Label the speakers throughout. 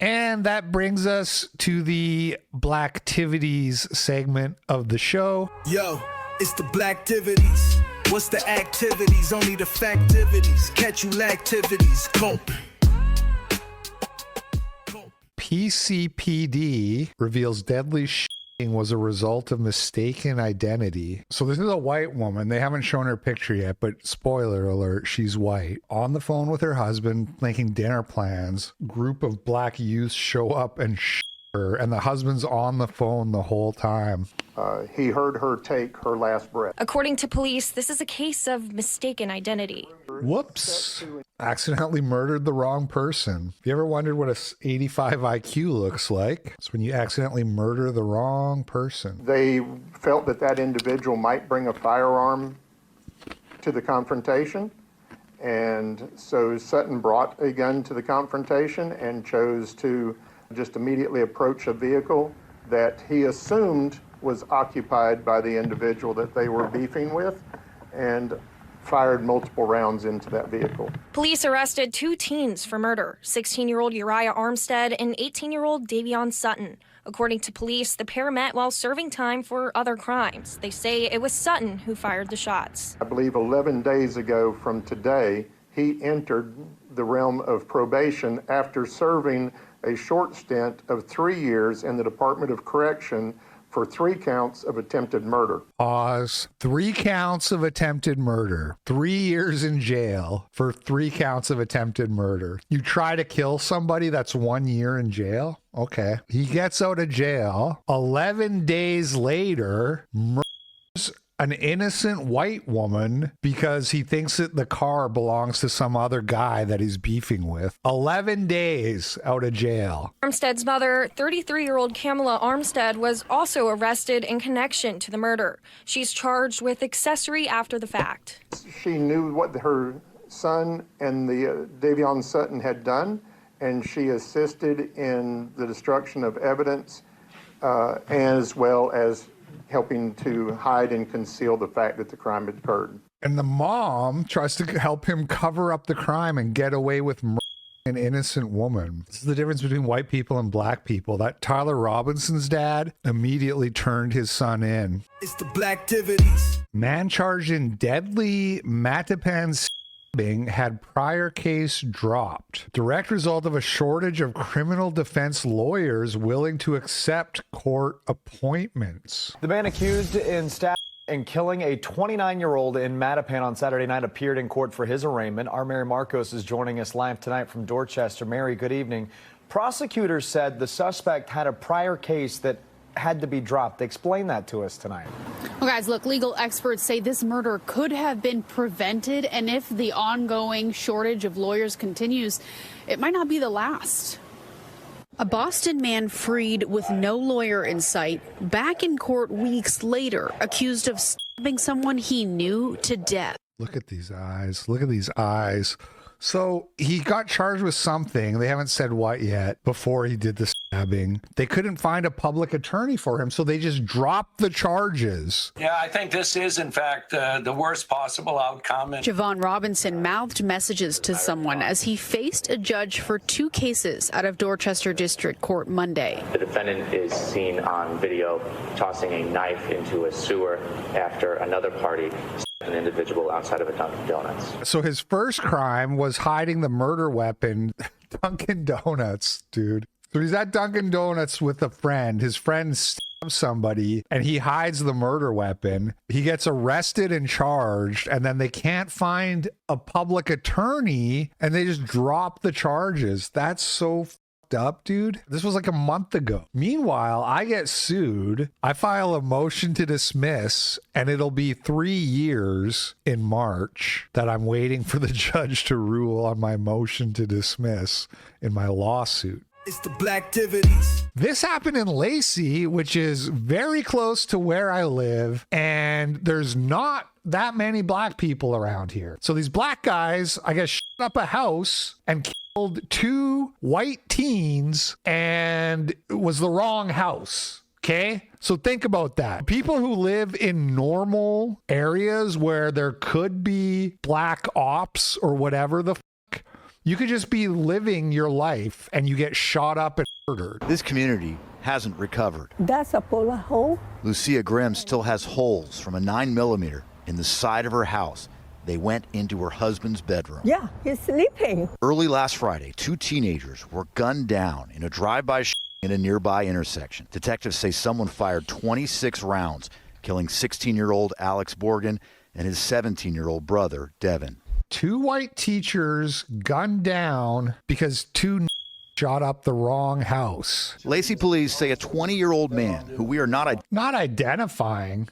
Speaker 1: And that brings us to the Blacktivities segment of the show.
Speaker 2: Yo, it's the Blacktivities. What's the activities? Only the factivities. Catch you lactivities. Cope.
Speaker 1: PCPD reveals deadly was a result of mistaken identity. So this is a white woman. They haven't shown her picture yet, but spoiler alert, she's white. On the phone with her husband, making dinner plans. Group of black youths show up and her, and the husband's on the phone the whole time.
Speaker 3: He heard her take her last breath.
Speaker 4: According to police, this is a case of mistaken identity.
Speaker 1: Whoops. Accidentally murdered the wrong person. Have you ever wondered what a 85 IQ looks like? It's when you accidentally murder the wrong person.
Speaker 3: They felt that that individual might bring a firearm to the confrontation. And so Sutton brought a gun to the confrontation and chose to just immediately approach a vehicle that he assumed was occupied by the individual that they were beefing with, and fired multiple rounds into that vehicle.
Speaker 4: Police arrested 2 teens for murder, 16-year-old Uriah Armstead and 18-year-old Davion Sutton. According to police, the pair met while serving time for other crimes. They say it was Sutton who fired the shots.
Speaker 3: I believe 11 days ago from today, he entered the realm of probation after serving a short stint of 3 years in the Department of Correction for 3 counts of attempted murder.
Speaker 1: Pause. 3 counts of attempted murder. 3 years in jail for 3 counts of attempted murder. You try to kill somebody, that's 1 year in jail? Okay. He gets out of jail. 11 days later, murders an innocent white woman because he thinks that the car belongs to some other guy that he's beefing with. 11 days out of jail.
Speaker 4: Armstead's mother, 33-year-old Kamala Armstead, was also arrested in connection to the murder. She's charged with accessory after the fact.
Speaker 3: She knew what her son and the Davion Sutton had done, and she assisted in the destruction of evidence as well as helping to hide and conceal the fact that the crime had occurred.
Speaker 1: And the mom tries to help him cover up the crime and get away with an innocent woman. This is the difference between white people and black people. That Tyler Robinson's dad immediately turned his son in.
Speaker 2: It's the Blacktivities.
Speaker 1: Man charged in deadly Mattapan stabbing had prior case dropped. Direct result of a shortage of criminal defense lawyers willing to accept court appointments.
Speaker 5: The man accused in stabbing and killing a 29-year-old in Mattapan on Saturday night appeared in court for his arraignment. Our Mary Marcos is joining us live tonight from Dorchester. Mary, good evening. Prosecutors said the suspect had a prior case that had to be dropped. Explain that to us tonight.
Speaker 6: Well, guys, look, legal experts say this murder could have been prevented, and if the ongoing shortage of lawyers continues, it might not be the last. A Boston man freed with no lawyer in sight, back in court weeks later, accused of stabbing someone he knew to death.
Speaker 1: Look at these eyes. Look at these eyes. So he got charged with something. They haven't said what yet before he did the stabbing. They couldn't find a public attorney for him, so they just dropped the charges.
Speaker 7: Yeah, I think this is, in fact, the worst possible outcome.
Speaker 6: Javon Robinson mouthed messages to someone as he faced a judge for 2 cases out of Dorchester District Court Monday.
Speaker 8: The defendant is seen on video tossing a knife into a sewer after another party an individual outside of a Dunkin' Donuts.
Speaker 1: So his first crime was hiding the murder weapon. Dunkin' Donuts, dude. So he's at Dunkin' Donuts with a friend. His friend stabs somebody and he hides the murder weapon. He gets arrested and charged, and then they can't find a public attorney and they just drop the charges. That's so up, dude. This was like a month ago. Meanwhile, I get sued. I file a motion to dismiss, and it'll be 3 years in March that I'm waiting for the judge to rule on my motion to dismiss in my lawsuit.
Speaker 2: It's the Blacktivities.
Speaker 1: This happened in Lacey, which is very close to where I live, and there's not that many black people around here. So these black guys, I guess, shut up a house and killed 2 white teens, and it was the wrong house. Okay? So think about that. People who live in normal areas where there could be black ops or whatever the fuck, You could just be living your life and you get shot up and murdered.
Speaker 9: This community hasn't recovered.
Speaker 10: That's a bullet hole.
Speaker 9: Lucia Grimm still has holes from a 9mm in the side of her house. They went into her husband's bedroom.
Speaker 10: Yeah, he's sleeping.
Speaker 9: Early last Friday, 2 teenagers were gunned down in a drive-by in a nearby intersection. Detectives say someone fired 26 rounds, killing 16-year-old Alex Borgen and his 17-year-old brother, Devin.
Speaker 1: 2 white teachers gunned down because 2 shot up the wrong house.
Speaker 9: Lacey police say a 20-year-old man who we are not
Speaker 1: identifying.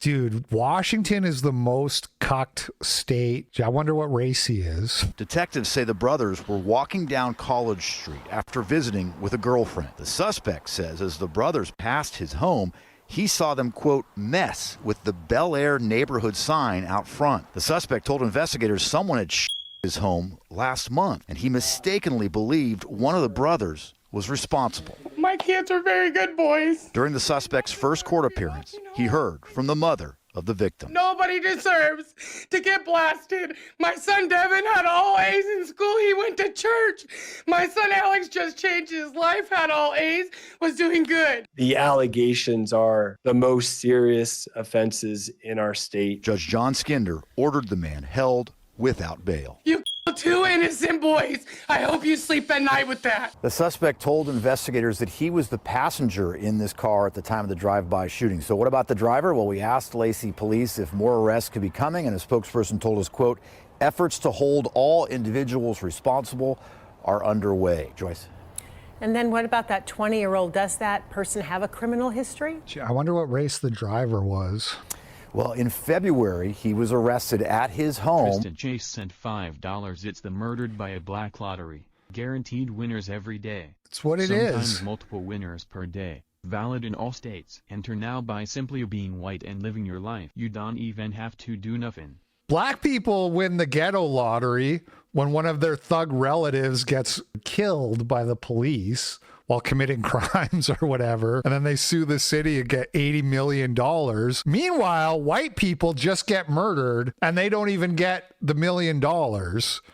Speaker 1: Dude, Washington is the most cucked state. I wonder what race he is.
Speaker 9: Detectives say the brothers were walking down College Street after visiting with a girlfriend. The suspect says as the brothers passed his home, he saw them, quote, mess with the Bel Air neighborhood sign out front. The suspect told investigators someone had his home last month, and he mistakenly believed one of the brothers was responsible.
Speaker 11: My kids are very good boys.
Speaker 9: During the suspect's first court appearance, he heard from the mother of the victim.
Speaker 11: Nobody deserves to get blasted. My son Devin had all A's in school. He went to church. My son Alex just changed his life, had all A's, was doing good.
Speaker 12: The allegations are the most serious offenses in our state.
Speaker 9: Judge John Skinder ordered the man held without bail.
Speaker 11: You killed 2 innocent boys. I hope you sleep at night with that.
Speaker 9: The suspect told investigators that he was the passenger in this car at the time of the drive-by shooting. So what about the driver? Well, we asked Lacey police if more arrests could be coming, and a spokesperson told us, quote, efforts to hold all individuals responsible are underway. Joyce.
Speaker 13: And then what about that 20-year-old? Does that person have a criminal history?
Speaker 1: I wonder what race the driver was.
Speaker 9: Well, in February, he was arrested at his home.
Speaker 14: Krista Chase sent $5. It's the murdered by a black lottery. Guaranteed winners every day.
Speaker 1: It's what it
Speaker 14: Sometimes
Speaker 1: is.
Speaker 14: Multiple winners per day. Valid in all states. Enter now by simply being white and living your life. You don't even have to do nothing.
Speaker 1: Black people win the ghetto lottery when one of their thug relatives gets killed by the police while committing crimes or whatever, and then they sue the city and get $80 million. Meanwhile, white people just get murdered and they don't even get the $1 million.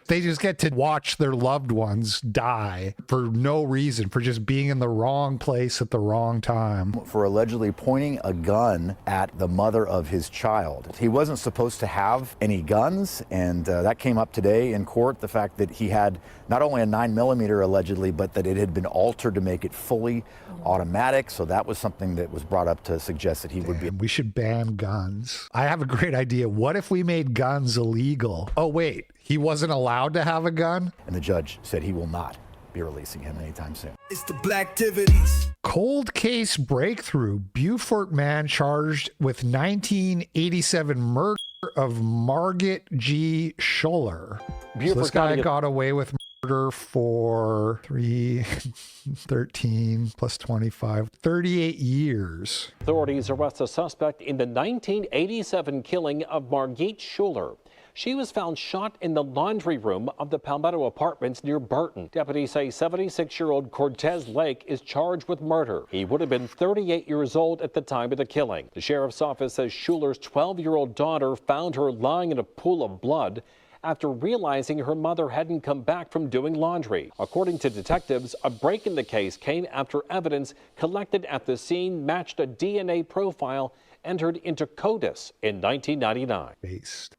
Speaker 1: They just get to watch their loved ones die for no reason, for just being in the wrong place at the wrong time.
Speaker 9: For allegedly pointing a gun at the mother of his child. He wasn't supposed to have any guns, and that came up today in court, the fact that he had not only a 9mm allegedly, but that it had been altered to make it fully automatic. So that was something that was brought up to suggest that he would be.
Speaker 1: We should ban guns. I have a great idea. What if we made guns illegal? Oh, wait, he wasn't allowed to have a gun?
Speaker 9: And the judge said he will not be releasing him anytime soon.
Speaker 2: It's the Blacktivities.
Speaker 1: Cold case breakthrough. Beaufort man charged with 1987 murder of Margit G. Schuller. So this guy got away with murder for 13 plus 25, 38 years.
Speaker 15: Authorities arrest a suspect in the 1987 killing of Margit Schuller. She was found shot in the laundry room of the Palmetto Apartments near Burton. Deputies say 76-year-old Cortez Lake is charged with murder. He would have been 38 years old at the time of the killing. The sheriff's office says Schuller's 12-year-old daughter found her lying in a pool of blood after realizing her mother hadn't come back from doing laundry. According to detectives, a break in the case came after evidence collected at the scene matched a DNA profile entered into CODIS in 1999.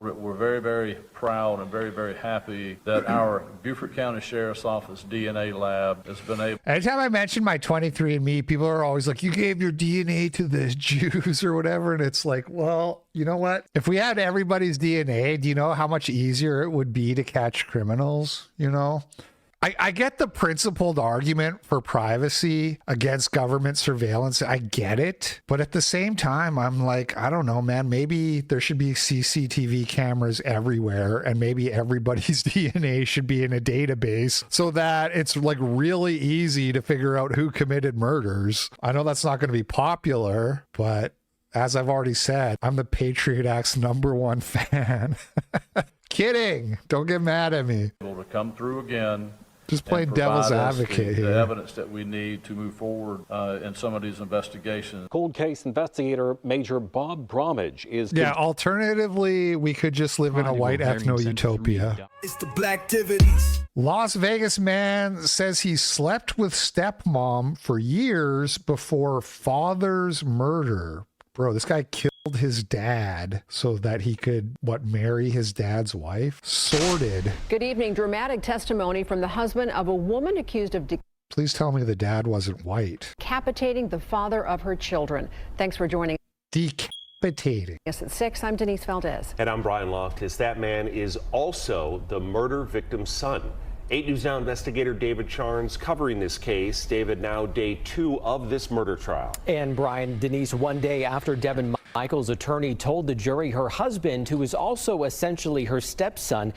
Speaker 16: We're very, very proud and very, very happy that our Beaufort County Sheriff's Office DNA lab has been able.
Speaker 1: Anytime I mention my 23andMe, people are always like, you gave your DNA to the Jews or whatever. And it's like, well, you know what? If we had everybody's DNA, do you know how much easier it would be to catch criminals? You know? I get the principled argument for privacy against government surveillance. I get it. But at the same time, I'm like, I don't know, man, maybe there should be CCTV cameras everywhere and maybe everybody's DNA should be in a database so that it's like really easy to figure out who committed murders. I know that's not going to be popular, but as I've already said, I'm the Patriot Act's #1 fan. Kidding. Don't get mad at me.
Speaker 16: Able to come through again
Speaker 1: Just playing
Speaker 16: and
Speaker 1: devil's
Speaker 16: provide us
Speaker 1: advocate
Speaker 16: the
Speaker 1: here.
Speaker 16: evidence that we need to move forward in some of these investigations.
Speaker 15: Cold case investigator Major Bob Bromage is.
Speaker 1: Yeah, alternatively, we could just live in a white ethno-utopia.
Speaker 2: It's the Blacktivities.
Speaker 1: Las Vegas man says he slept with stepmom for years before father's murder. Bro, this guy killed his dad so that he could, marry his dad's wife? Sordid.
Speaker 17: Good evening. Dramatic testimony from the husband of a woman accused of
Speaker 1: Please tell me the dad wasn't white.
Speaker 17: decapitating the father of her children. Thanks for joining.
Speaker 1: Decapitating.
Speaker 17: Yes, at 6, I'm Denise Valdez.
Speaker 18: And I'm Brian Loftus. That man is also the murder victim's son. 8 News Now investigator David Charnes covering this case. David, now day 2 of this murder trial.
Speaker 19: And Brian, Denise, one day after Devin Michaels' attorney told the jury her husband, who is also essentially her stepson,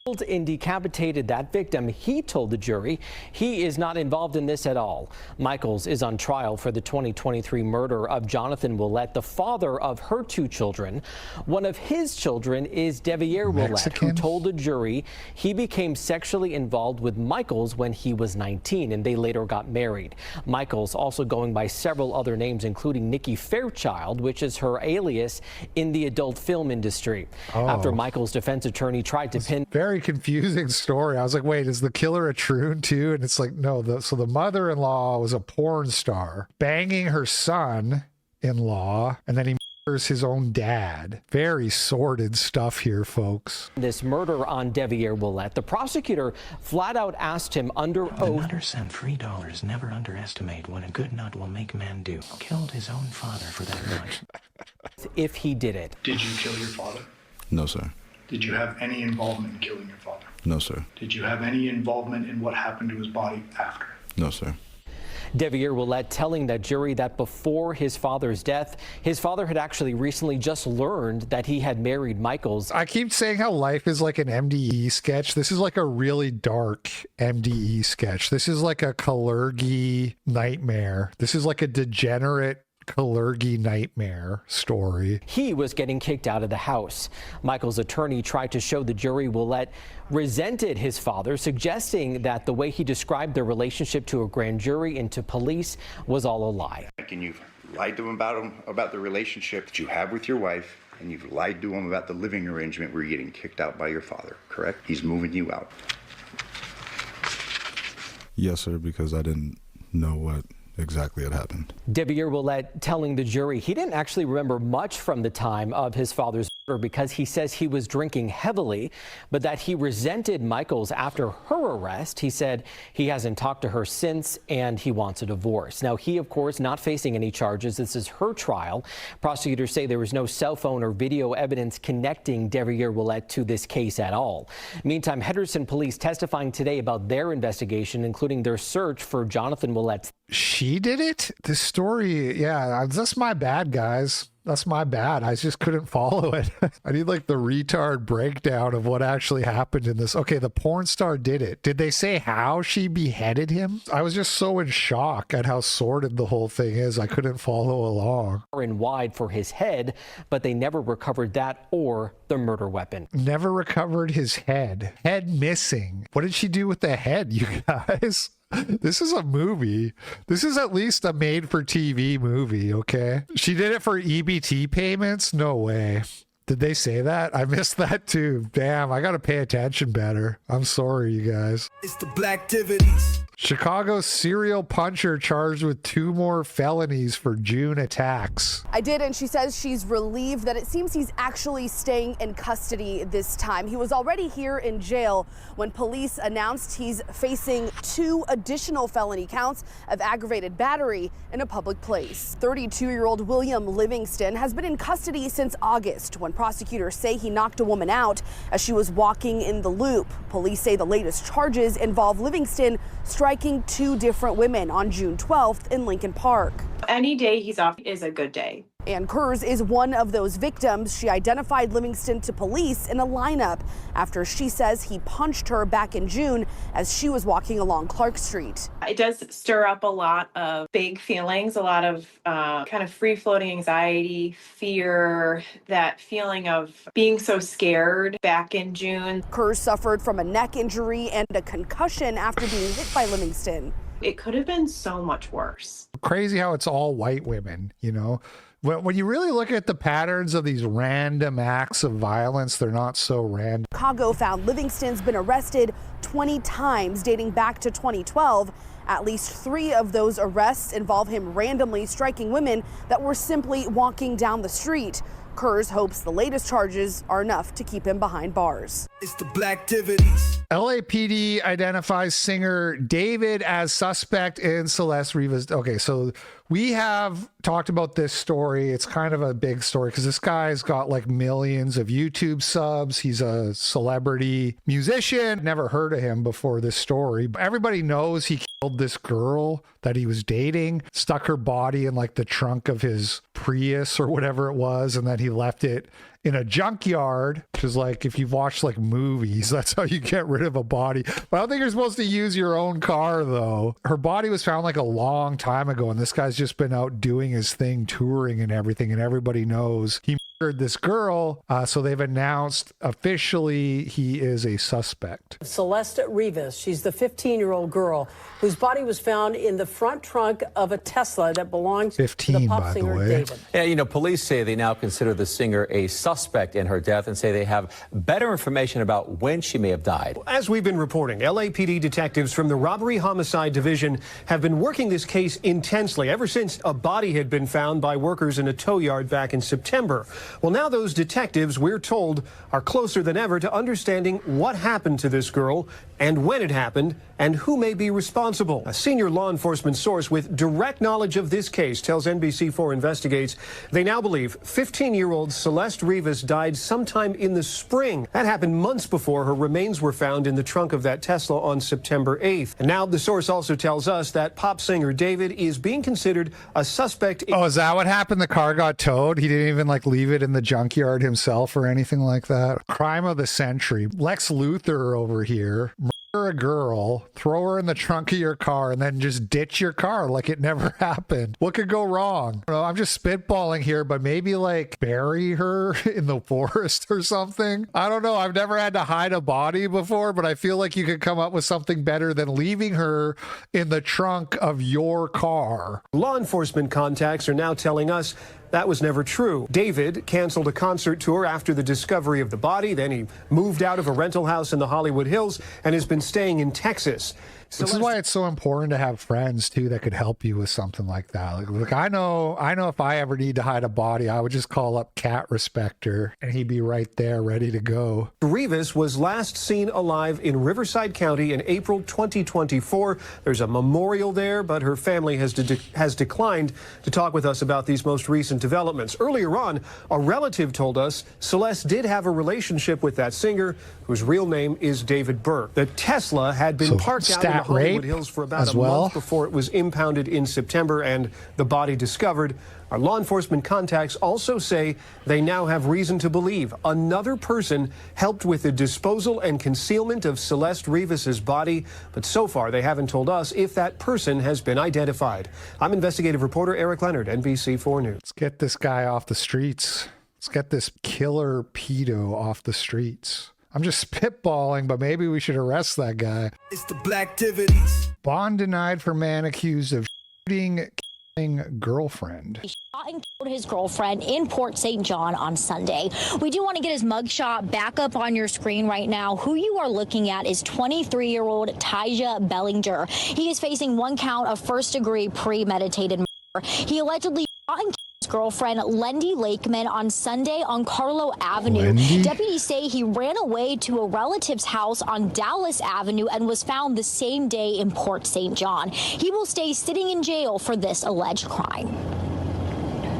Speaker 19: killed and decapitated that victim, he told the jury he is not involved in this at all. Michaels is on trial for the 2023 murder of Jonathan Willett, the father of her 2 children. One of his children is Devier Willett, who told the jury he became sexually involved with Michaels when he was 19, and they later got married. Michaels also going by several other names, including Nikki Fairchild, which is her alias in the adult film industry. After Michaels' defense attorney tried to pin...
Speaker 1: Very confusing story. I was like, wait, is the killer a troon too? And it's like, no. So the mother-in-law was a porn star banging her son-in-law, and then he murders his own dad. Very sordid stuff here, folks.
Speaker 19: This murder on Devier Willett, the prosecutor flat out asked him under oath.
Speaker 20: Nutter sent $3. Never underestimate what a good nut will make man do. Killed his own father for that much.
Speaker 19: If he did it.
Speaker 21: Did you kill your father?
Speaker 22: No, sir.
Speaker 21: Did you have any involvement in killing your father?
Speaker 22: No, sir.
Speaker 21: Did you have any involvement in what happened to his body after?
Speaker 22: No, sir.
Speaker 19: Devier Willett telling that jury that before his father's death, his father had actually recently just learned that he had married Michaels.
Speaker 1: I keep saying how life is like an MDE sketch. This is like a really dark MDE sketch. This is like a Kalergi nightmare. This is like a degenerate Kalergi nightmare story.
Speaker 19: He was getting kicked out of the house. Michael's attorney tried to show the jury Willett resented his father, suggesting that the way he described their relationship to a grand jury and to police was all a lie.
Speaker 23: And you've lied to him about the relationship that you have with your wife, and you've lied to him about the living arrangement where you're getting kicked out by your father, correct? He's moving you out.
Speaker 22: Yes, sir, because I didn't know what exactly had happened.
Speaker 19: Devier Willett telling the jury he didn't actually remember much from the time of his father's murder because he says he was drinking heavily, but that he resented Michaels after her arrest. He said he hasn't talked to her since and he wants a divorce. Now, he, of course, not facing any charges. This is her trial. Prosecutors say there was no cell phone or video evidence connecting Devier Willett to this case at all. Meantime, Henderson police testifying today about their investigation, including their search for Jonathan Willett's.
Speaker 1: She did it? This story, yeah, that's my bad, guys. That's my bad. I just couldn't follow it. I need like the retard breakdown of what actually happened in this. Okay, the porn star did it. Did they say how she beheaded him? I was just so in shock at how sordid the whole thing is. I couldn't follow along.
Speaker 19: And wide for his head, but they never recovered that or the murder weapon.
Speaker 1: Never recovered his head. Head missing. What did she do with the head, you guys? This is a movie. This is at least a made-for-TV movie, okay? She did it for EBT payments? No way. Did they say that? I missed that too. Damn, I gotta pay attention better. I'm sorry, you guys.
Speaker 2: It's the Blacktivities.
Speaker 1: Chicago serial puncher charged with 2 more felonies for June attacks.
Speaker 24: I did, and she says she's relieved that it seems he's actually staying in custody this time. He was already here in jail when police announced he's facing 2 additional felony counts of aggravated battery in a public place. 32-year-old William Livingston has been in custody since August when prosecutors say he knocked a woman out as she was walking in the loop. Police say the latest charges involve Livingston striking 2 different women on June 12th in Lincoln Park.
Speaker 25: Any day he's off is a good day.
Speaker 24: And Kurz is one of those victims. She identified Livingston to police in a lineup after she says he punched her back in June as she was walking along Clark Street.
Speaker 3: It does stir up a lot of big feelings, a lot of kind of free-floating anxiety, fear, that feeling of being so scared back in June.
Speaker 24: Kurz suffered from a neck injury and a concussion after being hit by Livingston.
Speaker 3: It could have been so much worse.
Speaker 1: Crazy how it's all white women, you know? When you really look at the patterns of these random acts of violence, they're not so random.
Speaker 24: Chicago found Livingston's been arrested 20 times dating back to 2012. At least 3 of those arrests involve him randomly striking women that were simply walking down the street. Kurz hopes the latest charges are enough to keep him behind bars.
Speaker 2: It's the Blacktivities.
Speaker 1: LAPD identifies singer David as suspect in Celeste Rivas. Okay, so we have talked about this story. It's kind of a big story because this guy's got like millions of YouTube subs. He's a celebrity musician. Never heard of him before this story. But everybody knows he killed this girl that he was dating, stuck her body in like the trunk of his Prius or whatever it was, and then he left it in a junkyard, which is like, if you've watched like movies, that's how you get rid of a body. But I don't think you're supposed to use your own car though. Her body was found like a long time ago, and this guy's just been out doing his thing, touring and everything, and everybody knows he murdered this girl. So they've announced officially he is a suspect.
Speaker 13: Celeste Rivas, she's the 15-year-old girl whose body was found in the front trunk of a Tesla that belongs to the pop singer David.
Speaker 4: Yeah, you know, police say they now consider the singer a suspect in her death and say they have better information about when she may have died.
Speaker 5: As we've been reporting, LAPD detectives from the Robbery Homicide Division have been working this case intensely ever since a body had been found by workers in a tow yard back in September. Well, now those detectives, we're told, are closer than ever to understanding what happened to this girl and when it happened and who may be responsible. A senior law enforcement source with direct knowledge of this case tells NBC4 Investigates they now believe 15-year-old Celeste Rivas died sometime in the spring. That happened months before her remains were found in the trunk of that Tesla on September 8th. And now the source also tells us that pop singer David is being considered a suspect.
Speaker 1: Oh, is that what happened? The car got towed? He didn't even like leave it in the junkyard himself or anything like that? Crime of the century. Lex Luthor over here. Murder a girl, throw her in the trunk of your car, and then just ditch your car like it never happened. What could go wrong? I'm just spitballing here, but maybe like bury her in the forest or something. I don't know. I've never had to hide a body before, but I feel like you could come up with something better than leaving her in the trunk of your car.
Speaker 5: Law enforcement contacts are now telling us that was never true. David canceled a concert tour after the discovery of the body. Then he moved out of a rental house in the Hollywood Hills and has been staying in Texas.
Speaker 1: This is why it's so important to have friends too that could help you with something like that. Like I know if I ever need to hide a body, I would just call up Cat Respecter and he'd be right there ready to go.
Speaker 5: Rivas was last seen alive in Riverside County in April 2024. There's a memorial there, but her family has declined to talk with us about these most recent developments. Earlier on, a relative told us Celeste did have a relationship with that singer, whose real name is David Burke. The Tesla had been parked out in the Hollywood Hills for about a month before it was impounded in September and the body discovered. Our law enforcement contacts also say they now have reason to believe another person helped with the disposal and concealment of Celeste Rivas's body, but so far they haven't told us if that person has been identified. I'm investigative reporter Eric Leonard, NBC4 News.
Speaker 1: Let's get this guy off the streets. Let's get this killer pedo off the streets. I'm just spitballing, but maybe we should arrest that guy.
Speaker 2: It's the Blacktivities.
Speaker 1: Bond denied for man accused of shooting, killing girlfriend.
Speaker 7: He shot and killed his girlfriend in Port St. John on Sunday. We do want to get his mugshot back up on your screen right now. Who you are looking at is 23-year-old Tyja Bellinger. He is facing 1 count of first-degree premeditated murder. He allegedly shot and killed his girlfriend, Lendy Lakeman, on Sunday on Carlo Avenue. Deputies say he ran away to a relative's house on Dallas Avenue and was found the same day in Port St. John. He will stay sitting in jail for this alleged crime.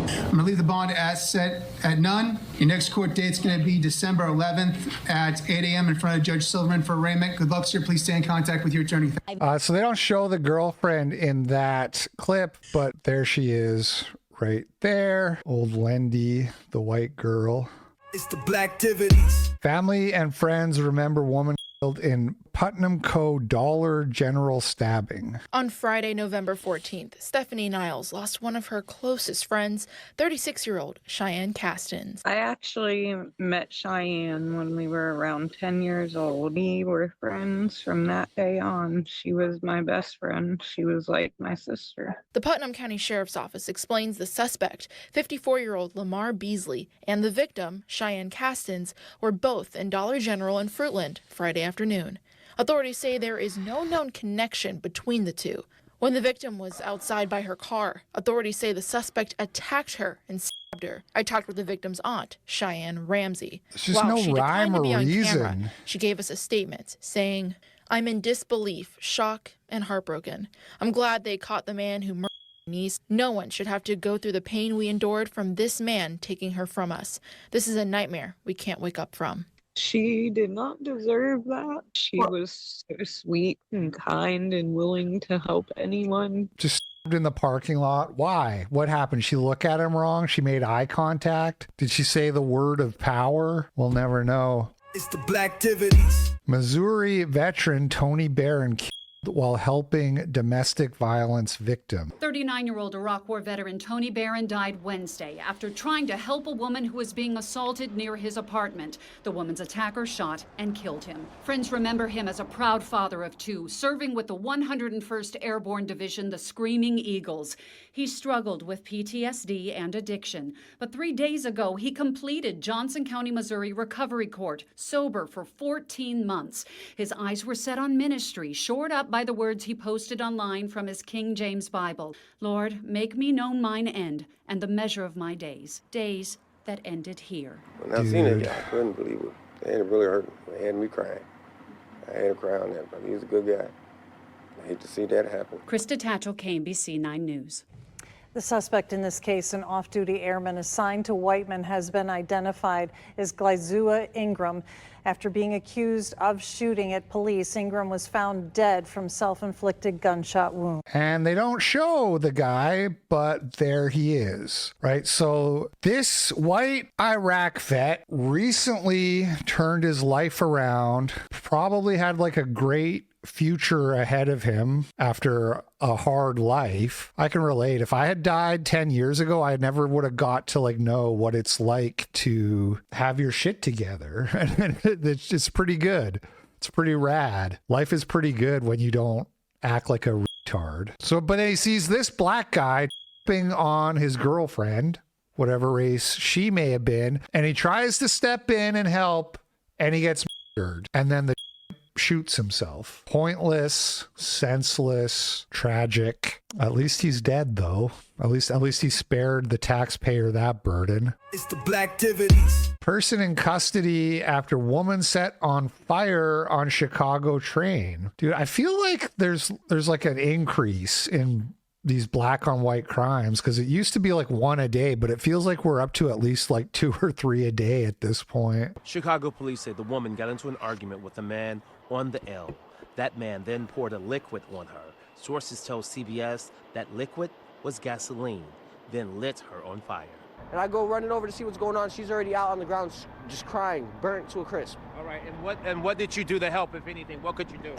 Speaker 25: I'm going to leave the bond as set at none. Your next court date's going to be December 11th at 8 a.m. in front of Judge Silverman for arraignment. Good luck, sir. Please stay in contact with your attorney.
Speaker 1: So they don't show the girlfriend in that clip, but there she is right there. Old Wendy, the white girl.
Speaker 2: It's the Blacktivities.
Speaker 1: Family and friends remember woman killed in Putnam Co. Dollar General stabbing.
Speaker 6: On Friday, November 14th, Stephanie Niles lost one of her closest friends, 36-year-old Cheyenne Castins.
Speaker 8: I actually met Cheyenne when we were around 10 years old. We were friends from that day on. She was my best friend. She was like my sister.
Speaker 6: The Putnam County Sheriff's Office explains the suspect, 54-year-old Lamar Beasley, and the victim, Cheyenne Castins, were both in Dollar General in Fruitland Friday afternoon. Authorities say there is no known connection between the two. When the victim was outside by her car, authorities say the suspect attacked her and stabbed her. I talked with the victim's aunt, Cheyenne Ramsey.
Speaker 1: There's just no
Speaker 6: she
Speaker 1: rhyme
Speaker 6: declined to be
Speaker 1: or
Speaker 6: on
Speaker 1: reason.
Speaker 6: camera, she gave us a statement saying, "I'm in disbelief, shock, and heartbroken. I'm glad they caught the man who murdered my niece. No one should have to go through the pain we endured from this man taking her from us. This is a nightmare we can't wake up from."
Speaker 8: She did not deserve that. She was so sweet and kind and willing to help anyone.
Speaker 1: Just stabbed in the parking lot. Why? What happened? She look at him wrong? She made eye contact? Did she say the word of power? We'll never know.
Speaker 2: It's the Blacktivities.
Speaker 1: Missouri veteran Tony Barron killed while helping domestic violence victim.
Speaker 10: 39-year-old Iraq War veteran Tony Barron died Wednesday after trying to help a woman who was being assaulted near his apartment. The woman's attacker shot and killed him. Friends remember him as a proud father of two, serving with the 101st Airborne Division, the Screaming Eagles. He struggled with PTSD and addiction, but 3 days ago he completed Johnson County, Missouri Recovery Court, sober for 14 months. His eyes were set on ministry, shored up by the words he posted online from his King James Bible. "Lord, make me known mine end and the measure of my days, days that ended here."
Speaker 11: When I seen it, I couldn't believe it. And it really hurt me. It had me crying. I had to cry on that, but he was a good guy. I hate to see that happen.
Speaker 10: Krista Tatchell, KMBC 9 News.
Speaker 12: The suspect in this case, an off-duty airman assigned to Whiteman, has been identified as Glizua Ingram. After being accused of shooting at police, Ingram was found dead from self-inflicted gunshot wounds.
Speaker 1: And they don't show the guy, but there he is, right? So this white Iraq vet recently turned his life around, probably had like a great future ahead of him after a hard life. I can relate. If I had died 10 years ago, I never would have got to like know what it's like to have your shit together. It's pretty good. It's pretty rad. Life is pretty good when you don't act like a retard. So, but then he sees this black guy on his girlfriend, whatever race she may have been, and he tries to step in and help, and he gets murdered. And then the shoots himself. Pointless, senseless, tragic. At least he's dead, though. At least he spared the taxpayer that burden.
Speaker 2: It's the Blacktivities.
Speaker 1: Person in custody after woman set on fire on Chicago train. Dude, I feel like there's like an increase in these black on white crimes, because it used to be like one a day, but it feels like we're up to at least like 2 or 3 a day at this point.
Speaker 26: Chicago police say the woman got into an argument with a man on the L. That man then poured a liquid on her. Sources tell CBS that liquid was gasoline, then lit her on fire.
Speaker 27: And I go running over to see what's going on. She's already out on the ground just crying, burnt to a crisp.
Speaker 26: All right, and what did you do to help, if anything? What could you do?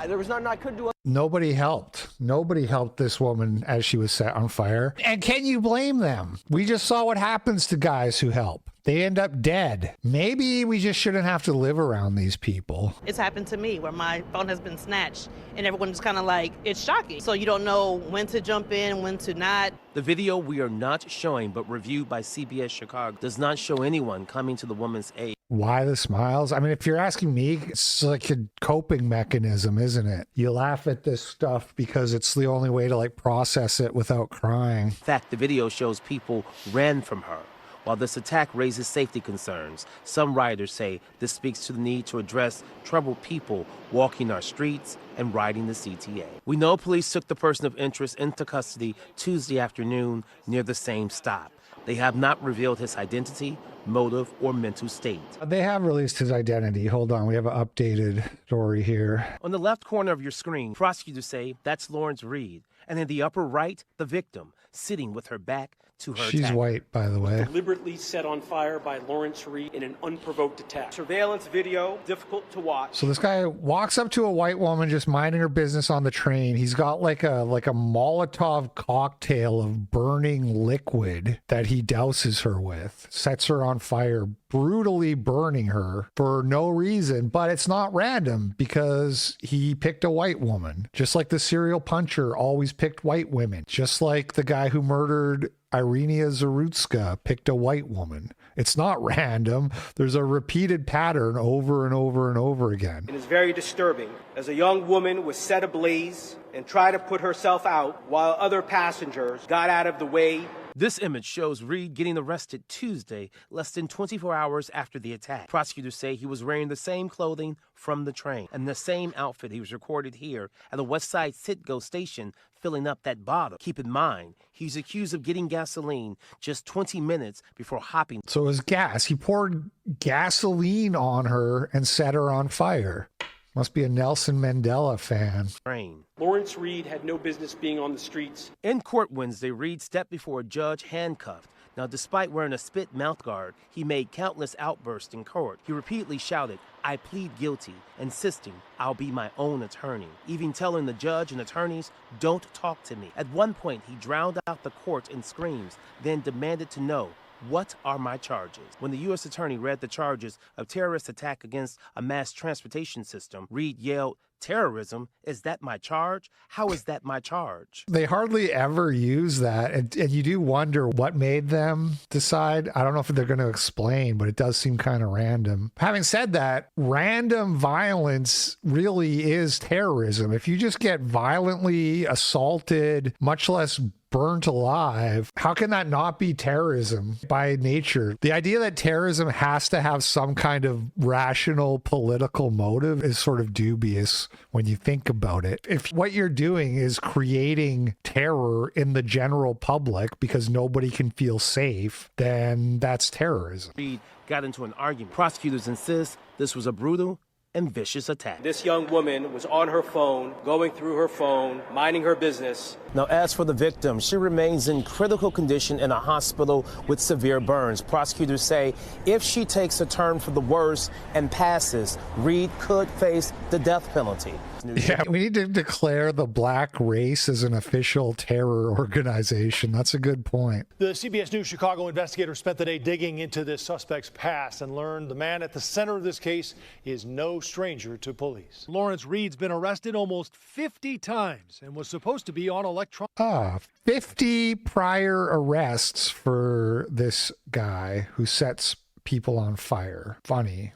Speaker 27: There was nothing I could do.
Speaker 1: Nobody helped. Nobody helped this woman as she was set on fire. And can you blame them? We just saw what happens to guys who help. They end up dead. Maybe we just shouldn't have to live around these people.
Speaker 28: It's happened to me where my phone has been snatched and everyone's kind of like, it's shocking. So you don't know when to jump in, when to not.
Speaker 26: The video we are not showing, but reviewed by CBS Chicago, does not show anyone coming to the woman's aid.
Speaker 1: Why the smiles? I mean, if you're asking me, it's like a coping mechanism, isn't it? You laugh at this stuff because it's the only way to like process it without crying.
Speaker 26: In fact, the video shows people ran from her. While this attack raises safety concerns, some rioters say this speaks to the need to address troubled people walking our streets and riding the CTA. We know police took the person of interest into custody Tuesday afternoon near the same stop. They have not revealed his identity, motive, or mental state.
Speaker 1: They have released his identity. Hold on, we have an updated story here.
Speaker 26: On the left corner of your screen, prosecutors say that's Lawrence Reed. And in the upper right, the victim, sitting with her back to her
Speaker 1: She's
Speaker 26: attacker.
Speaker 1: white, by the way.
Speaker 9: Deliberately set on fire by Lawrence Reed in an unprovoked attack. Surveillance video, difficult to watch.
Speaker 1: So this guy walks up to a white woman just minding her business on the train. He's got like a Molotov cocktail of burning liquid that he douses her with, sets her on fire, brutally burning her for no reason. But it's not random because he picked a white woman, just like the serial puncher always picked white women, just like the guy who murdered Irina Zarutska picked a white woman. It's not random. There's a repeated pattern over and over and over again.
Speaker 9: It is very disturbing as a young woman was set ablaze and tried to put herself out while other passengers got out of the way.
Speaker 26: This image shows Reed getting arrested Tuesday, less than 24 hours after the attack. Prosecutors say he was wearing the same clothing from the train and the same outfit he was recorded here at the Westside Citgo station filling up that bottle. Keep in mind, he's accused of getting gasoline just 20 minutes before hopping.
Speaker 1: So it was gas. He poured gasoline on her and set her on fire. Must be a Nelson Mandela fan.
Speaker 26: Train.
Speaker 9: Lawrence Reed had no business being on the streets.
Speaker 26: In court Wednesday, Reed stepped before a judge handcuffed. Now, despite wearing a spit mouthguard, he made countless outbursts in court. He repeatedly shouted, "I plead guilty," insisting, "I'll be my own attorney," even telling the judge and attorneys, "Don't talk to me." At one point, he drowned out the court in screams, then demanded to know, "What are my charges?" When the U.S. attorney read the charges of terrorist attack against a mass transportation system, Reed yelled, "Terrorism? Is that my charge? How is that my charge?"
Speaker 1: They hardly ever use that. And you do wonder what made them decide. I don't know if they're going to explain, but it does seem kind of random. Having said that, random violence really is terrorism. If you just get violently assaulted, much less burnt alive, how can that not be terrorism by nature? The idea that terrorism has to have some kind of rational political motive is sort of dubious when you think about it. If what you're doing is creating terror in the general public because nobody can feel safe, then that's terrorism.
Speaker 26: Reed got into an argument. Prosecutors insist this was a brutal and vicious attack.
Speaker 9: This young woman was on her phone, going through her phone, minding her business.
Speaker 26: Now, as for the victim, she remains in critical condition in a hospital with severe burns. Prosecutors say if she takes a turn for the worse and passes, Reed could face the death penalty.
Speaker 1: Yeah, we need to declare the black race as an official terror organization. That's a good point.
Speaker 14: The CBS News Chicago investigators spent the day digging into this suspect's past and learned the man at the center of this case is no stranger to police. Lawrence Reed's been arrested almost 50 times and was supposed to be on electronic.
Speaker 1: 50 prior arrests for this guy who sets people on fire. Funny.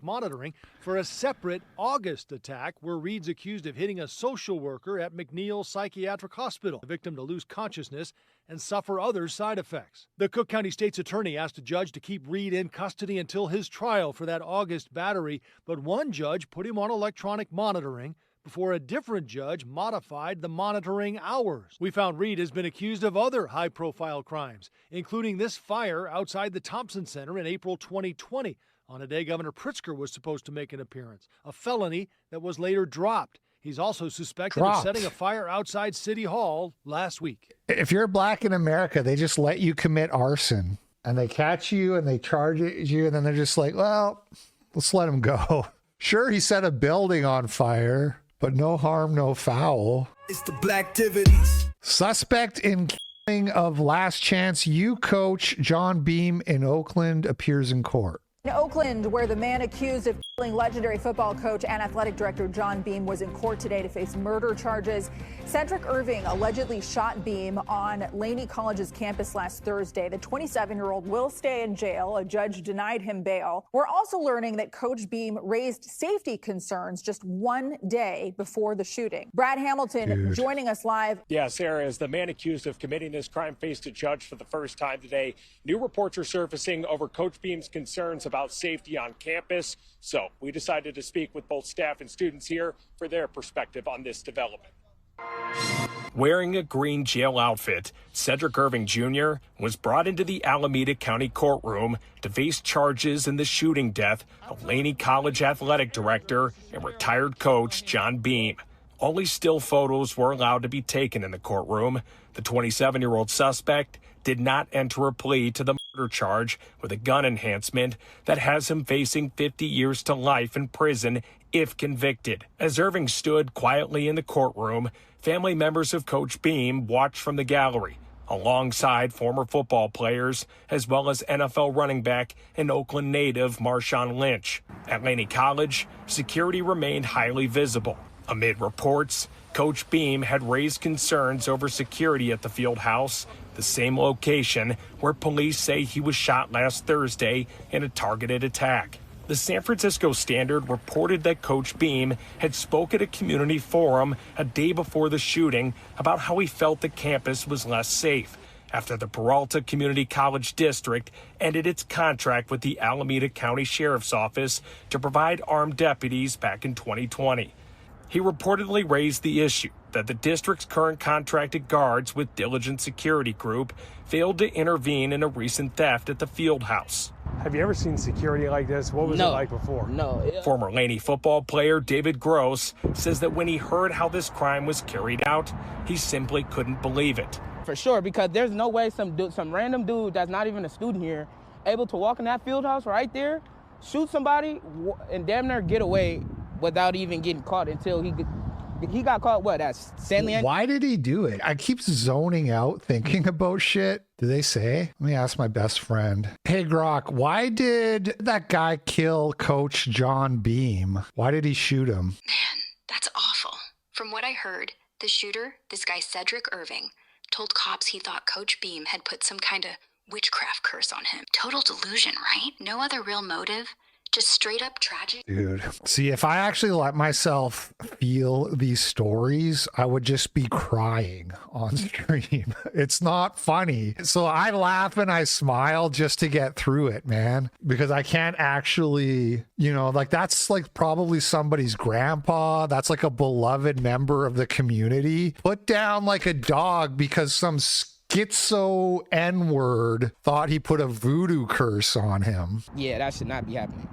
Speaker 14: Monitoring for a separate August attack where Reed's accused of hitting a social worker at McNeil Psychiatric Hospital, the victim to lose consciousness and suffer other side effects. The Cook County State's attorney asked a judge to keep Reed in custody until his trial for that August battery, but one judge put him on electronic monitoring before a different judge modified the monitoring hours. We found Reed has been accused of other high-profile crimes, including this fire outside the Thompson Center in April 2020. On a day Governor Pritzker was supposed to make an appearance, a felony that was later dropped. He's also suspected of setting a fire outside City Hall last week.
Speaker 1: If you're black in America, they just let you commit arson and they catch you and they charge you and then they're just like, well, let's let him go. Sure, he set a building on fire, but no harm, no foul.
Speaker 2: It's the Blacktivities.
Speaker 1: Suspect in killing of Last Chance U coach John Beam in Oakland appears in court.
Speaker 15: In Oakland, where the man accused of killing legendary football coach and athletic director John Beam was in court today to face murder charges. Cedric Irving allegedly shot Beam on Laney College's campus last Thursday. The 27-year-old will stay in jail. A judge denied him bail. We're also learning that Coach Beam raised safety concerns just one day before the shooting. Brad Hamilton joining us live.
Speaker 16: Yeah, Sarah, as the man accused of committing this crime faced a judge for the first time today, new reports are surfacing over Coach Beam's concerns about safety on campus. So we decided to speak with both staff and students here for their perspective on this development.
Speaker 17: Wearing a green jail outfit, Cedric Irving Jr. was brought into the Alameda County courtroom to face charges in the shooting death of Laney College athletic director and retired coach John Beam. Only still photos were allowed to be taken in the courtroom. The 27-year-old suspect did not enter a plea to the murder charge with a gun enhancement that has him facing 50 years to life in prison if convicted. As Irving stood quietly in the courtroom, family members of Coach Beam watched from the gallery, alongside former football players, as well as NFL running back and Oakland native Marshawn Lynch. At Laney College, security remained highly visible. Amid reports, Coach Beam had raised concerns over security at the field house, the same location where police say he was shot last Thursday in a targeted attack. The San Francisco Standard reported that Coach Beam had spoke at a community forum a day before the shooting about how he felt the campus was less safe after the Peralta Community College District ended its contract with the Alameda County Sheriff's Office to provide armed deputies back in 2020. He reportedly raised the issue that the district's current contracted guards with Diligent Security Group failed to intervene in a recent theft at the field house.
Speaker 14: Have you ever seen security like this? What was it like before?
Speaker 3: No.
Speaker 17: Former Laney football player David Gross says that when he heard how this crime was carried out, he simply couldn't believe it.
Speaker 3: For sure, because there's no way some random dude that's not even a student here able to walk in that field house right there, shoot somebody, and damn near get away without even getting caught until he got caught, what, at Stanley?
Speaker 1: Why did he do it? I keep zoning out thinking about shit. Do they say? Let me ask my best friend. Hey, Grok, why did that guy kill Coach John Beam? Why did he shoot him?
Speaker 18: Man, that's awful. From what I heard, the shooter, this guy Cedric Irving, told cops he thought Coach Beam had put some kind of witchcraft curse on him. Total delusion, right? No other real motive. Just straight up tragic.
Speaker 1: Dude, see, if I actually let myself feel these stories, I would just be crying on stream. It's not funny. So I laugh and I smile just to get through it, man, because I can't actually, like that's like probably somebody's grandpa. That's like a beloved member of the community. Put down like a dog because some schizo N-word thought he put a voodoo curse on him.
Speaker 3: Yeah, that should not be happening.